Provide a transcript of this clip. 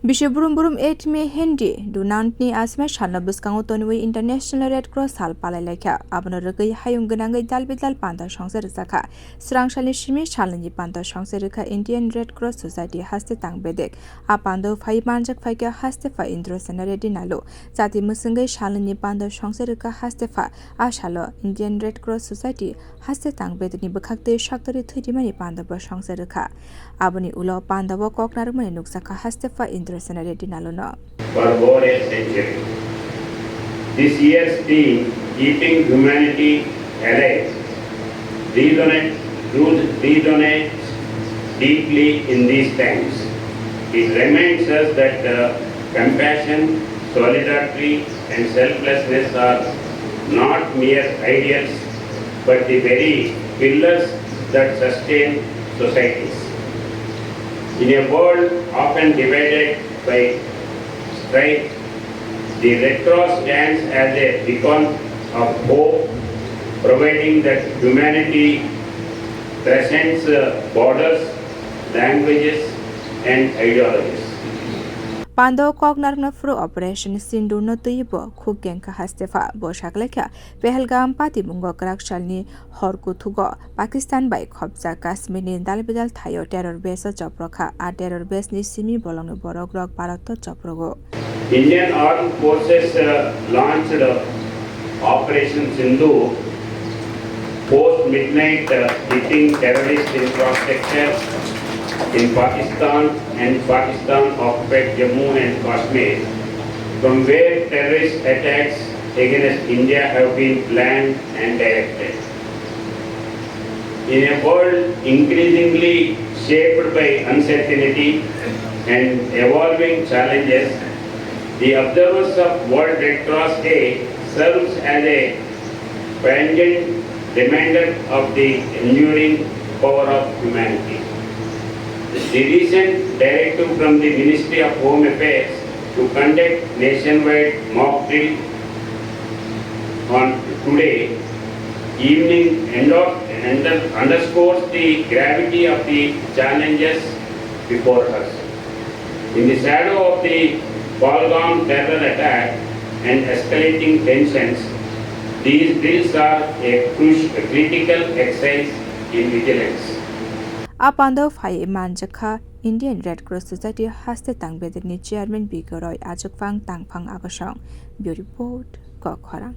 Bishe burum 8 May Hindi du nantni asme shalna buskango tonwi International Red Cross sal palalekha abno rwkha hayung gnangai dalbidal panda shongse rsakha srang shalni shimi shalni panda shongse rwkha Indian Red Cross Society haste tangbedek apando phai manjak phaika haste pha indro senare dinalo jati musungai shalni panda shongse rwkha haste pha ashalo Indian Red Cross Society haste tangbedni bkhakte shaktori thidimani panda ba shongse rwkha aboni ulo panda ba koknarmani nuksakha haste pha indro for over a century. This year's theme, Keeping Humanity Alive, resonates deeply in these times. It reminds us that compassion, solidarity, and selflessness are not mere ideals, but the very pillars that sustain societies. In a world often divided by strife, the Red Cross stands as a beacon of hope, providing that humanity transcends borders, languages, and ideologies. Pando Kognarna Fru Operation Sindu no Tuibo, Kugenka Hastefa, Boshakleka, Pehelgam Pati Bungo Krakshalni, Horku Tugo, Pakistan by Kobza Kasmini, Dalbidal Tayo terror base of Joproka, a terror base Nisimi Bolong Borogrog Barato Joprogo. Indian Armed Forces launched Operation Sindhu post-midnight hitting terrorist infrastructure in Pakistan and Pakistan-occupied Jammu and Kashmir, from where terrorist attacks against India have been planned and directed. In a world increasingly shaped by uncertainty and evolving challenges, the observance of World Red Cross Day serves as a poignant reminder of the enduring power of humanity. The recent directive from the Ministry of Home Affairs to conduct nationwide mock drill on today evening underscores the gravity of the challenges before us. In the shadow of the Pahalgam terror attack and escalating tensions, these drills are a critical exercise in vigilance. Apando Phai Manjaka, Indian Red Cross Society haste tangbedni chairman Bigoroy Ajukfang Tangpang Agashong. Bureau report, Kokharang.